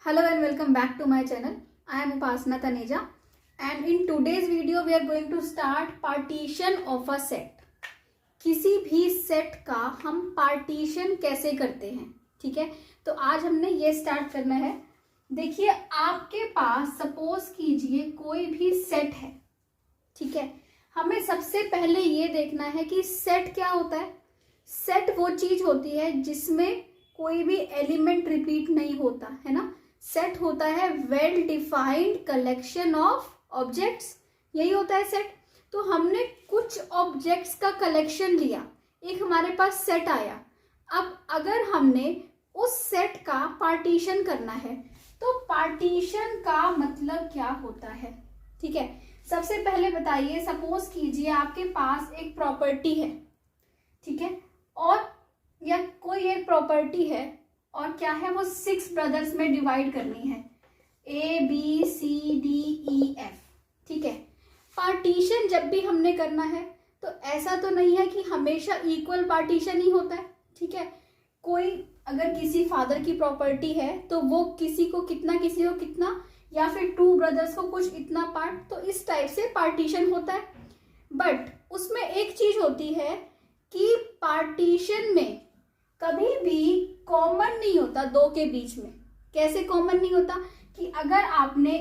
Hello and welcome back to my channel. I am Upasana Taneja and in today's video we are going to start partition of a set. किसी भी set का हम partition कैसे करते हैं, ठीक है। तो आज हमने ये स्टार्ट करना है। देखिए आपके पास सपोज कीजिए कोई भी सेट है, ठीक है। हमें सबसे पहले ये देखना है कि सेट क्या होता है। सेट वो चीज होती है जिसमें कोई भी एलिमेंट रिपीट नहीं होता है ना। सेट होता है well defined collection of objects, यही होता है सेट। तो हमने कुछ ऑब्जेक्ट्स का कलेक्शन लिया, एक हमारे पास सेट आया। अब अगर हमने उस सेट का पार्टीशन करना है तो पार्टीशन का मतलब क्या होता है, ठीक है। सबसे पहले बताइए, सपोज कीजिए आपके पास एक प्रॉपर्टी है, ठीक है, और या कोई एक प्रॉपर्टी है और क्या है वो 6 ब्रदर्स में डिवाइड करनी है, ABCDEF, ठीक है। पार्टीशन जब भी हमने करना है तो ऐसा तो नहीं है कि हमेशा इक्वल पार्टीशन ही होता है, ठीक है। कोई अगर किसी फादर की प्रॉपर्टी है तो वो किसी को कितना या फिर 2 ब्रदर्स को कुछ इतना पार्ट, तो इस टाइप से पार्टीशन होता है। बट उसमें एक चीज होती है कि पार्टीशन में कभी भी कॉमन नहीं होता दो के बीच में। कैसे कॉमन नहीं होता कि अगर आपने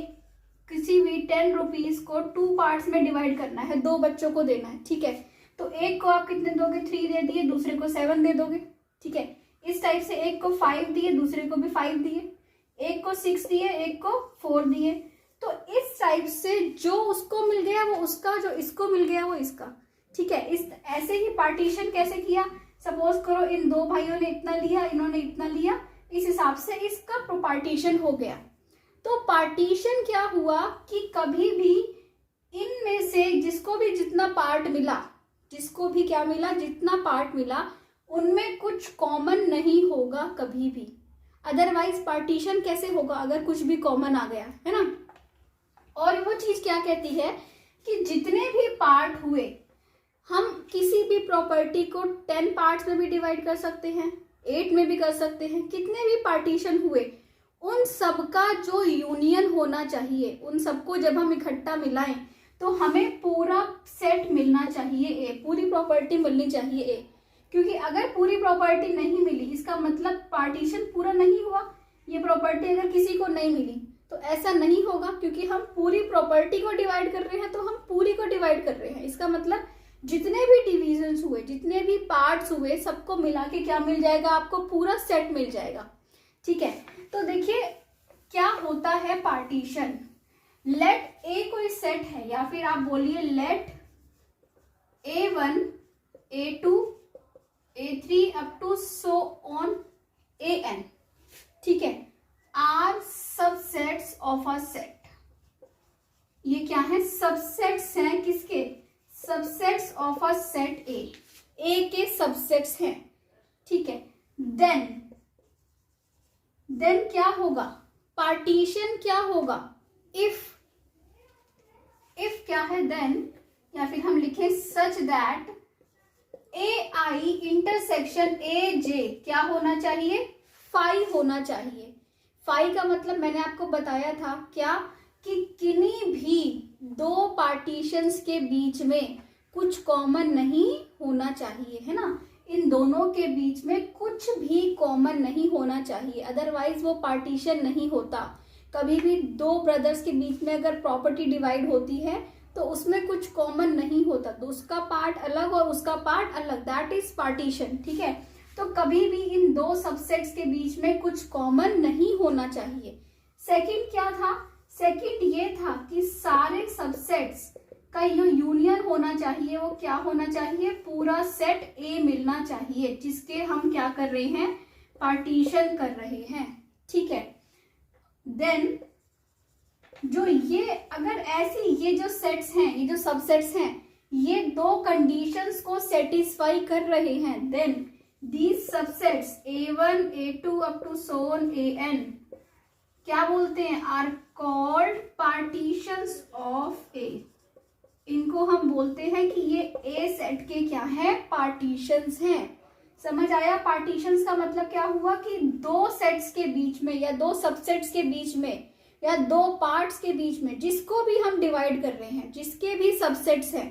किसी भी 10 रुपीज को 2 पार्ट्स में डिवाइड करना है, 2 बच्चों को देना है, ठीक है, तो एक को आप कितने दोगे, 3 दे दिए, दूसरे को 7 दे दोगे, ठीक है। इस टाइप से एक को 5 दिए, दूसरे को भी 5 दिए, एक को 6 दिए, एक को 4 दिए। तो इस टाइप से जो उसको मिल गया वो उसका, जो इसको मिल गया वो इसका, ठीक है। इस ऐसे ही पार्टीशन कैसे किया, सपोज करो इन 2 भाइयों ने इतना लिया, इन्होंने इतना लिया, इस हिसाब से इसका पार्टीशन हो गया। तो पार्टीशन क्या हुआ कि कभी भी इनमें से जिसको भी जितना पार्ट मिला, जिसको भी क्या मिला, जितना पार्ट मिला, उनमें कुछ कॉमन नहीं होगा कभी भी। अदरवाइज पार्टीशन कैसे होगा अगर कुछ भी कॉमन आ गया, है ना। और वो चीज क्या कहती है कि जितने भी पार्ट हुए हम किसी भी प्रॉपर्टी को 10 पार्ट्स में भी डिवाइड कर सकते हैं, 8 में भी कर सकते हैं। कितने भी पार्टीशन हुए उन सबका जो यूनियन होना चाहिए, उन सबको जब हम इकट्ठा मिलाएं तो हमें पूरा सेट मिलना चाहिए ए, पूरी प्रॉपर्टी मिलनी चाहिए ए। क्योंकि अगर पूरी प्रॉपर्टी नहीं मिली इसका मतलब पार्टीशन पूरा नहीं हुआ। ये प्रॉपर्टी अगर किसी को नहीं मिली तो ऐसा नहीं होगा, क्योंकि हम पूरी प्रॉपर्टी को डिवाइड कर रहे हैं तो हम पूरी को डिवाइड कर रहे हैं। इसका मतलब जितने भी डिविजन्स हुए, जितने भी पार्ट्स हुए, सबको मिला के क्या मिल जाएगा, आपको पूरा सेट मिल जाएगा, ठीक है। तो देखिए क्या होता है पार्टीशन। लेट ए कोई सेट है, या फिर आप बोलिए let A1 A2 A3 up to so on AN, ठीक है, are subsets of a set. ये क्या है, सबसेट्स हैं, किसके, subsets of a set A के सबसेट्स हैं, ठीक है। देन क्या होगा, पार्टीशन क्या होगा, इफ क्या है देन, या फिर हम लिखें such that AI intersection AJ क्या होना चाहिए, 5 होना चाहिए। 5 का मतलब मैंने आपको बताया था क्या, कि किन्हीं भी 2 पार्टीशंस के बीच में कुछ कॉमन नहीं होना चाहिए, है ना। इन दोनों के बीच में कुछ भी कॉमन नहीं होना चाहिए, अदरवाइज वो पार्टीशन नहीं होता। कभी भी 2 ब्रदर्स के बीच में अगर प्रॉपर्टी डिवाइड होती है तो उसमें कुछ कॉमन नहीं होता, तो उसका पार्ट अलग और उसका पार्ट अलग, दैट इज पार्टीशन, ठीक है। तो कभी भी इन 2 सबसेट्स के बीच में कुछ कॉमन नहीं होना चाहिए। सेकंड क्या था, सेकंड ये था कि सारे सबसेट्स का जो यूनियन होना चाहिए वो क्या होना चाहिए, पूरा सेट ए मिलना चाहिए, जिसके हम क्या कर रहे हैं, पार्टीशन कर रहे हैं, ठीक है। देन जो ये अगर ऐसी ये जो सेट्स हैं, ये जो सबसेट्स हैं, ये 2 कंडीशंस को सेटिस्फाई कर रहे हैं, then these subsets A1 A2 up to so on AN क्या बोलते हैं, are called partitions of A. इनको हम बोलते हैं कि ये ए सेट के क्या है, पार्टीशंस हैं। समझ आया? पार्टीशंस का मतलब क्या हुआ कि दो सेट्स के बीच में या दो सबसेट्स के बीच में या दो पार्ट्स के बीच में जिसको भी हम डिवाइड कर रहे हैं, जिसके भी सबसेट्स हैं,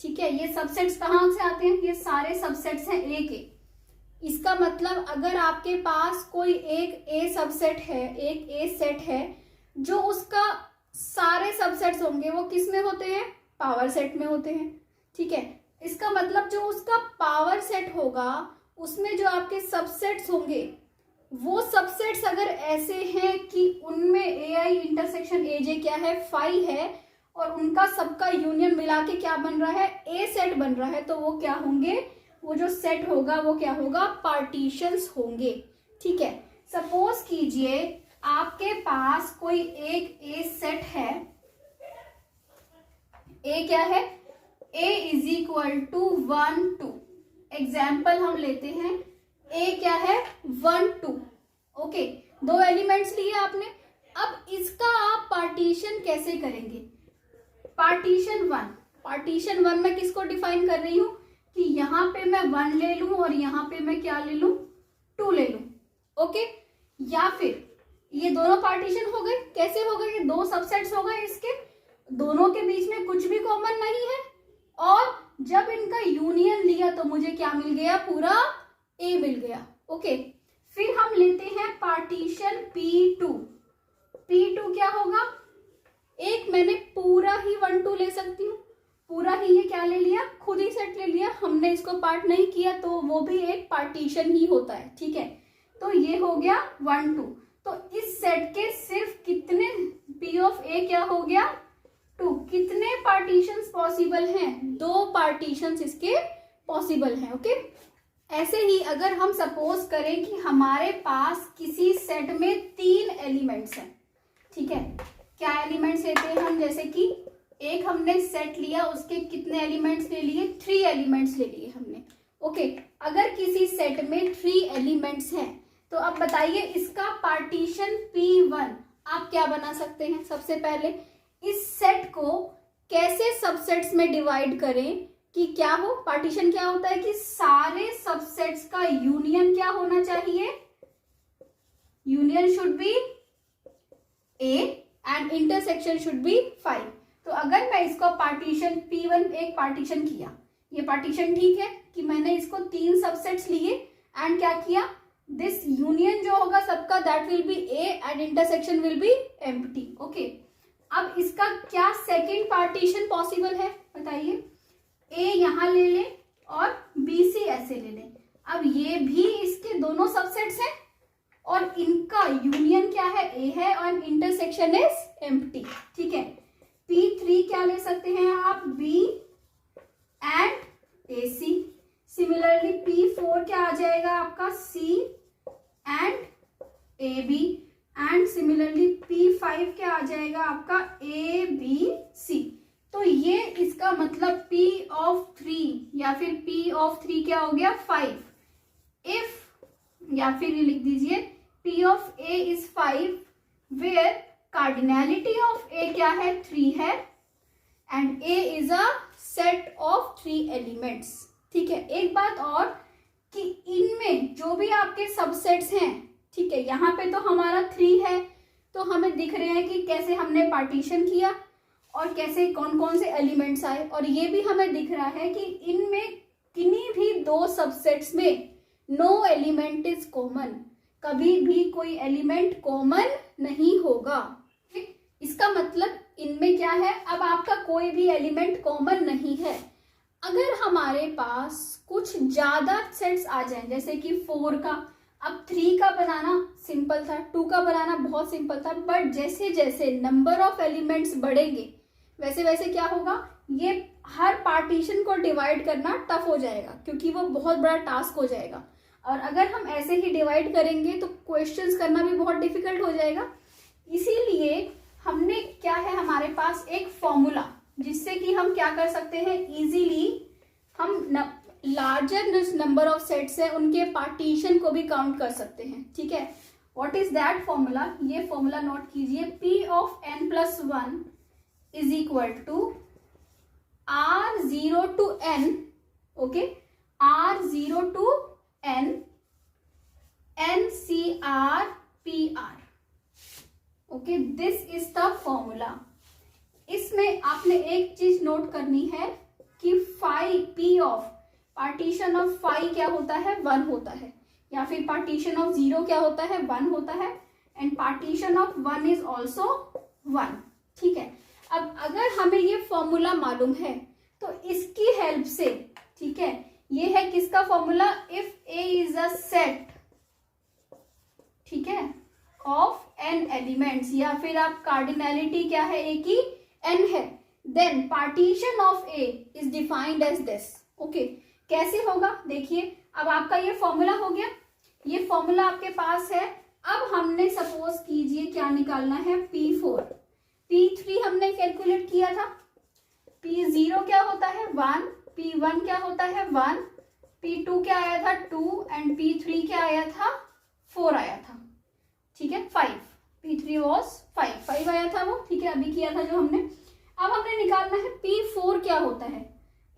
ठीक है, ये सबसेट्स कहाँ से आते हैं? ये सारे सबसेट्स हैं ए के। इसका मतलब अगर आपके पास कोई एक ए सबसेट है, एक ए सेट है, जो उसका सारे सबसेट्स होंगे वो किस में होते हैं? पावर सेट में होते हैं, ठीक है। इसका मतलब जो उसका पावर सेट होगा उसमें जो आपके सबसेट्स होंगे वो सबसेट्स अगर ऐसे हैं कि उनमें ए आई इंटरसेक्शन ए जे क्या है? फाई है, और उनका सबका यूनियन मिला के क्या बन रहा है? ए सेट बन रहा है, तो वो क्या होंगे? वो जो सेट होगा वो क्या होगा? पार्टीशंस होंगे, ठीक है। सपोज कीजिए आपके पास कोई एक ए सेट है, ए क्या है? ए इज इक्वल टू 1 2। एग्जाम्पल हम लेते हैं, ए क्या है? 1 2। ओके, दो एलिमेंट्स लिए आपने। अब इसका आप पार्टीशन कैसे करेंगे? पार्टीशन 1 में किसको डिफाइन कर रही हूं कि यहां पे मैं 1 ले लूं और यहां पे मैं क्या ले लूं? 2 ले लूं। ओके, या फिर ये दोनों पार्टीशन हो गए। कैसे हो गए? ये दो सबसेट्स हो गए, इसके दोनों के बीच में कुछ भी कॉमन नहीं है, और जब इनका यूनियन लिया तो मुझे क्या मिल गया? पूरा ए मिल गया। ओके, फिर हम लेते हैं पार्टीशन P2। P2 क्या होगा? एक मैंने पूरा ही 1 2 ले सकती हूँ, पूरा ही ये क्या ले लिया? खुद ही सेट ले लिया, हमने इसको पार्ट नहीं किया, तो वो भी एक पार्टीशन ही होता है, ठीक है। तो ये हो गया 1 2। तो इस सेट के सिर्फ कितने P ऑफ A क्या हो गया? 2। कितने पार्टीशंस पॉसिबल हैं? 2 पार्टीशंस इसके पॉसिबल हैं। ओके, ऐसे ही अगर हम सपोज करें कि हमारे पास किसी सेट में 3 एलिमेंट्स हैं, ठीक है। क्या एलिमेंट्स लेते हैं हम? जैसे कि एक हमने सेट लिया, उसके कितने एलिमेंट्स ले लिए? 3 एलिमेंट्स ले लिए हमने। ओके, अगर किसी सेट में 3 एलिमेंट्स हैं तो अब बताइए इसका पार्टीशन P1 आप क्या बना सकते हैं? सबसे पहले इस सेट को कैसे सबसेट्स में डिवाइड करें कि क्या हो? पार्टीशन क्या होता है कि सारे सबसेट्स का यूनियन क्या होना चाहिए? Union should be A and intersection should be 5। तो अगर मैं इसको पार्टीशन P1 एक पार्टीशन किया, ये पार्टीशन ठीक है कि मैंने इसको 3 सबसेट्स लिए एंड क्या किया? दिस यूनियन जो होगा सबका that will be A and intersection will be empty. Okay, अब इसका क्या सेकेंड पार्टीशन पॉसिबल है? बताइए। ए यहां ले ले और बी सी ऐसे ले ले। अब ये भी इसके दोनों सबसेट्स हैं और इनका यूनियन क्या है? ए है और इंटरसेक्शन इज एम्प्टी, ठीक है। P3 क्या ले सकते हैं आप? B and A C. Similarly P4 क्या आ जाएगा आपका? C and A B. And similarly P5 क्या आ जाएगा आपका? A B C. तो ये इसका मतलब P ऑफ 3 या फिर P ऑफ 3 क्या हो गया? 5। इफ या फिर ये लिख दीजिए P of A is 5 where cardinality of A क्या है? 3 है and A is a set of 3 elements, ठीक है। एक बात और कि इनमें जो भी आपके सबसेट्स हैं, ठीक है, यहाँ पे तो हमारा 3 है, तो हमें दिख रहे हैं कि कैसे हमने पार्टीशन किया और कैसे कौन कौन से एलिमेंट्स आए, और ये भी हमें दिख रहा है कि इनमें किन्हीं भी 2 सबसेट्स में नो एलिमेंट इज कॉमन, कभी भी कोई एलिमेंट कॉमन नहीं होगा। इसका मतलब इनमें क्या है? अब आपका कोई भी एलिमेंट कॉमन नहीं है। अगर हमारे पास कुछ ज्यादा सेट्स आ जाएं, जैसे कि 4 का, अब 3 का बनाना सिंपल था, 2 का बनाना बहुत सिंपल था, बट जैसे जैसे नंबर ऑफ एलिमेंट्स बढ़ेंगे वैसे वैसे क्या होगा? ये हर पार्टीशन को डिवाइड करना टफ हो जाएगा, क्योंकि वो बहुत बड़ा टास्क हो जाएगा। और अगर हम ऐसे ही डिवाइड करेंगे तो क्वेश्चंस करना भी बहुत डिफिकल्ट हो जाएगा। इसीलिए हमने क्या है, हमारे पास एक फॉर्मूला जिससे कि हम क्या कर सकते हैं, इजीली हम लार्जर नंबर ऑफ सेट्स है उनके पार्टीशन को भी काउंट कर सकते हैं, ठीक है। What is that formula? ये फॉर्मूला नोट कीजिए। P of n+1 is equal to R0 to n, okay, R0 to N NCRPR. Okay, this is the formula. इसमें आपने एक चीज नोट करनी है कि P of partition of phi क्या होता है, 1 होता है, या फिर पार्टीशन ऑफ 0 क्या होता है, 1 होता है, and partition of 1 is also 1. ठीक है. अब अगर हमें ये फॉर्मूला मालूम है तो इसकी हेल्प से, ठीक है, ये है किसका formula, if A is a set, ठीक है, ऑफ n एलिमेंट्स, या फिर आप कार्डिनैलिटी क्या है A की, n है, then partition of A is defined as this. Okay, कैसे होगा देखिए. अब आपका ये फॉर्मूला हो गया, ये फॉर्मूला आपके पास है. अब हमने सपोज कीजिए क्या निकालना है, P4, P3 हमने कैलकुलेट किया था, P0 क्या होता है 1, P1 क्या होता है 1, P2 क्या आया था 2, एंड P3 क्या आया था 4 आया था. ठीक है, 5, P3 वॉज 5 आया था वो. ठीक है, अभी किया था जो हमने. अब हमने निकालना है P4 क्या होता है.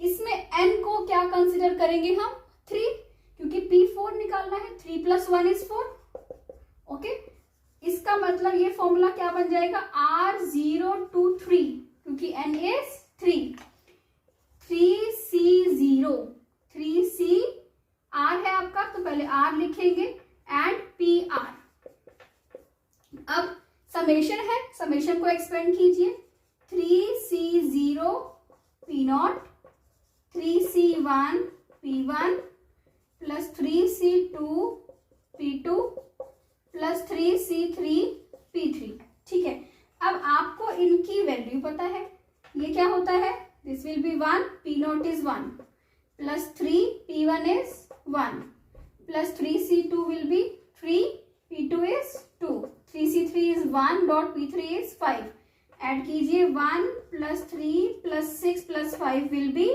इसमें n को क्या कंसिडर करेंगे हम, 3, क्योंकि P4 निकालना है, 3 + 1 = 4. ओके, इसका मतलब ये फॉर्मूला क्या बन जाएगा, R023, क्योंकि n is 3, 3C0, 3C R है आपका, तो पहले R लिखेंगे एंड PR. अब समेशन है, समेशन को एक्सपेंड कीजिए, 3C0 P0 3C1 P1 plus 3C2 P2 plus 3C3 P3. ठीक है. अब आपको इनकी वैल्यू पता है, ये क्या होता है, this will be 1, P0 is 1, plus 3 P1 is 1, plus 3C2 will be 3, P2 is 2, 3C3 is 1 dot P3 is 5. Add कीजिए 1 plus 3 plus 6 plus 5 will be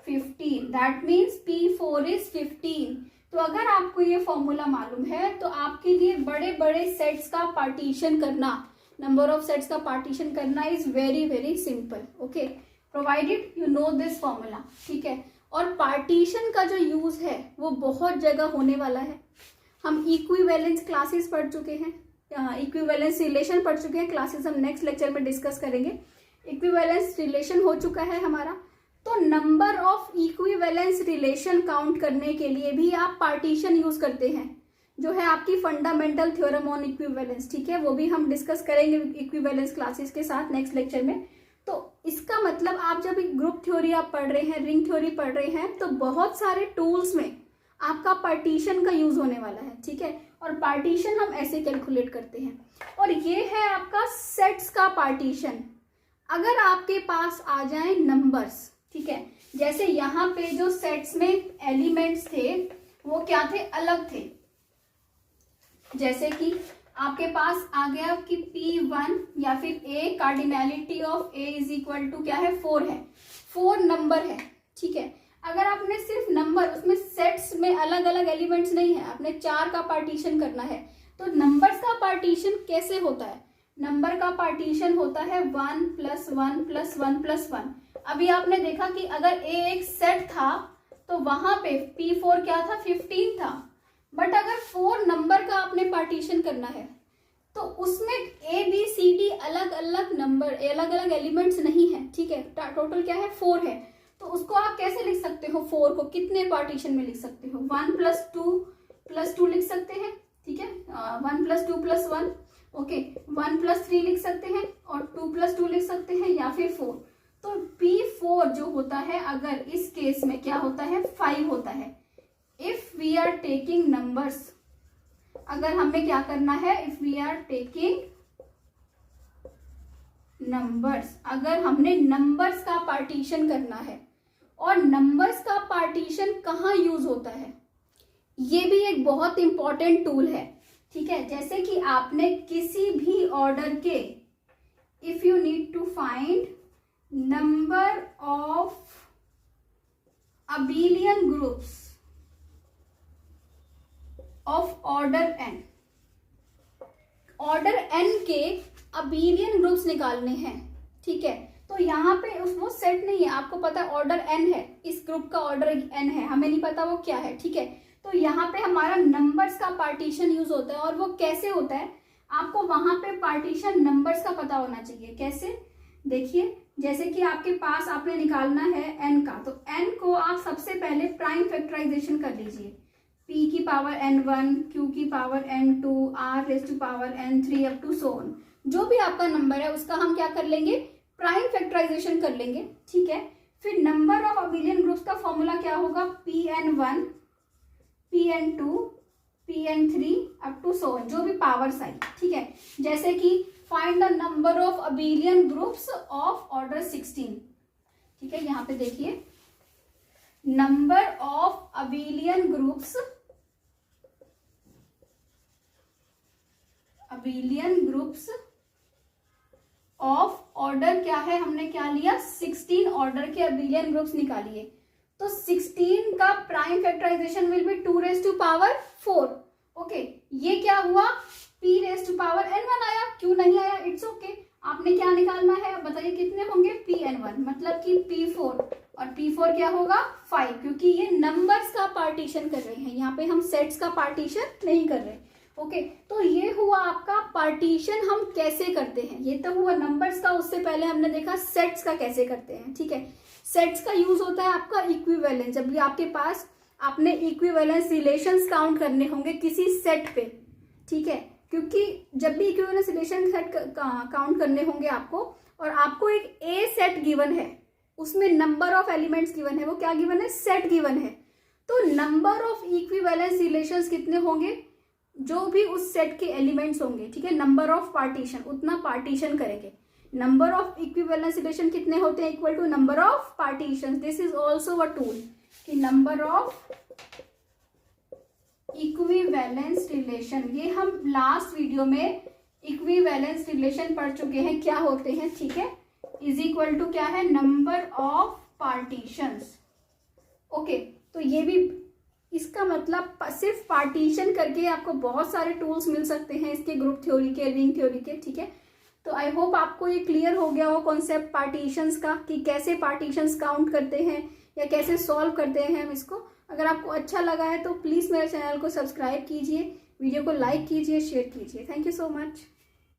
15. That means P4 is 15. तो अगर आपको ये फॉर्मूला मालूम है तो आपके लिए बड़े बड़े सेट्स का पार्टीशन करना, नंबर ऑफ सेट्स का पार्टीशन करना is very very simple. Okay, provided you know this formula. ठीक है. और पार्टीशन का जो यूज है वो बहुत जगह होने वाला है. हम इक्विवेलेंस क्लासेस पढ़ चुके हैं, इक्विवेलेंस रिलेशन पढ़ चुके हैं, क्लासेस हम नेक्स्ट लेक्चर में डिस्कस करेंगे. इक्विवेलेंस रिलेशन हो चुका है हमारा. तो number of equivalence relation count करने के लिए भी आप पार्टीशन यूज करते हैं, जो है आपकी फंडामेंटल थ्योरम ऑन इक्विवेलेंस. ठीक है, वो भी हम डिस्कस करेंगे इक्विवेलेंस क्लासेस के साथ नेक्स्ट लेक्चर में. तो इसका मतलब आप जब ग्रुप थ्योरी आप पढ़ रहे हैं, रिंग थ्योरी पढ़ रहे हैं, तो बहुत सारे टूल्स में आपका पार्टीशन का यूज होने वाला है. ठीक है, और पार्टीशन हम ऐसे कैलकुलेट करते हैं. और ये है आपका सेट्स का पार्टीशन. अगर आपके पास आ जाए नंबर्स, ठीक है, जैसे यहाँ पे जो सेट्स में एलिमेंट्स थे वो क्या थे, अलग थे. जैसे कि आपके पास आ गया कि P1 या फिर A, cardinality of A is equal to क्या है, 4 है, 4 नंबर है. ठीक है. अगर आपने सिर्फ नंबर, उसमें सेट्स में अलग अलग एलिमेंट्स नहीं है, आपने 4 का पार्टीशन करना है, तो नंबर्स का पार्टीशन कैसे होता है, नंबर का पार्टीशन होता है 1 + 1 + 1 + 1. अभी आपने देखा कि अगर A एक सेट था तो वहां पे P4 क्या था, 15 था. बट अगर 4 नंबर का आपने पार्टीशन करना है तो उसमें ABCD अलग अलग नंबर, अलग अलग एलिमेंट्स नहीं है. ठीक है, टोटल क्या है, 4 है. तो उसको आप कैसे लिख सकते हो, 4 को कितने पार्टीशन में लिख सकते हो, 1 + 2 लिख सकते हैं. ठीक है, 1 + 2 + 1. ओके, 1 + 3 लिख सकते हैं और 2 + 2 लिख सकते हैं, या फिर 4. तो P4 जो होता है, अगर इस केस में क्या होता है, 5 होता है. If we are taking numbers, अगर हमें क्या करना है, if we are taking numbers, अगर हमने नंबर्स का पार्टीशन करना है, और नंबर्स का पार्टीशन कहाँ यूज होता है, ये भी एक बहुत इंपॉर्टेंट टूल है. ठीक है, जैसे कि आपने किसी भी ऑर्डर के, if you need to find number of abelian groups of order n, order n के abelian ग्रुप्स निकालने हैं. ठीक है, तो यहाँ पे वो सेट नहीं है, आपको पता है ऑर्डर n है, इस ग्रुप का ऑर्डर n है, हमें नहीं पता वो क्या है. ठीक है, तो यहाँ पे हमारा नंबर्स का पार्टीशन यूज होता है। और वो कैसे होता है, आपको वहां पे पार्टीशन नंबर्स का पता होना चाहिए। कैसे, देखिए जैसे कि आपके पास आपने निकालना है n का, तो n को आप सबसे पहले प्राइम फैक्टराइजेशन कर लीजिए। p की पावर n1, q की power n2, r raise to power n3 up to so on. जो भी आपका नंबर है उसका हम क्या कर लेंगे, प्राइम फैक्टराइजेशन कर लेंगे, ठीक है। फिर नंबर ऑफ अबिलियन ग्रुप्स का फॉर्मूला क्या होगा, pn1, pn2, pn3 up to so on, जो भी पावर्स आई, ठीक है। जैसे कि find the number of abelian groups of order 16, ठीक है। यहाँ पे देखिए number of abelian groups of order क्या है, हमने क्या लिया, 16 ऑर्डर के अबिलियन ग्रुप्स निकालिए। तो 16 का prime factorisation will be 2 raise to power 4। Okay, ये क्या हुआ, p raise to power n1 आया, क्यों नहीं आया, इट्स ओके। आपने क्या निकालना है, अब बताइए कितने होंगे, pn1 मतलब कि p4, और p4 क्या होगा 5, क्योंकि ये नंबर्स का पार्टीशन कर रहे हैं, यहाँ पे हम सेट्स का पार्टीशन नहीं कर रहे। ओके, तो ये हुआ आपका पार्टीशन हम कैसे करते हैं। ये तो हुआ नंबर्स का, उससे पहले हमने देखा सेट्स का कैसे करते हैं, ठीक है। सेट्स का यूज होता है आपका इक्विवेलेंस, जब भी आपके पास आपने इक्विवेलेंस रिलेशंस काउंट करने होंगे किसी सेट पे, ठीक है। क्योंकि जब भी इक्विवेलेंस रिलेशन सेट काउंट करने होंगे आपको, और आपको एक ए सेट गिवन है, उसमें नंबर ऑफ एलिमेंट्स गिवन है, वो क्या गिवन है, सेट गिवन है। तो नंबर ऑफ इक्विवेलेंस रिलेशंस कितने होंगे, जो भी उस सेट के एलिमेंट्स होंगे, ठीक है। नंबर ऑफ पार्टीशन, उतना पार्टीशन करेंगे। नंबर ऑफ इक्विवेलेंस रिलेशन कितने होते हैं, equal to number of partition. This is also a tool कि नंबर ऑफ इक्विवेलेंस रिलेशन, ये हम लास्ट वीडियो में इक्विवेलेंस रिलेशन पढ़ चुके हैं, क्या होते हैं, ठीक है। इज इक्वल टू क्या है, नंबर ऑफ पार्टीशंस। ओके, तो ये भी इसका मतलब सिर्फ पार्टीशन करके आपको बहुत सारे टूल्स मिल सकते हैं इसके, ग्रुप थ्योरी के, रिंग थ्योरी के, ठीक है। तो आई होप आपको ये क्लियर हो गया हो कॉन्सेप्ट पार्टीशंस का, कि कैसे पार्टीशंस काउंट करते हैं या कैसे सॉल्व करते हैं हम इसको। अगर आपको अच्छा लगा है तो प्लीज़ मेरे चैनल को सब्सक्राइब कीजिए, वीडियो को लाइक कीजिए, शेयर कीजिए। Thank you so much.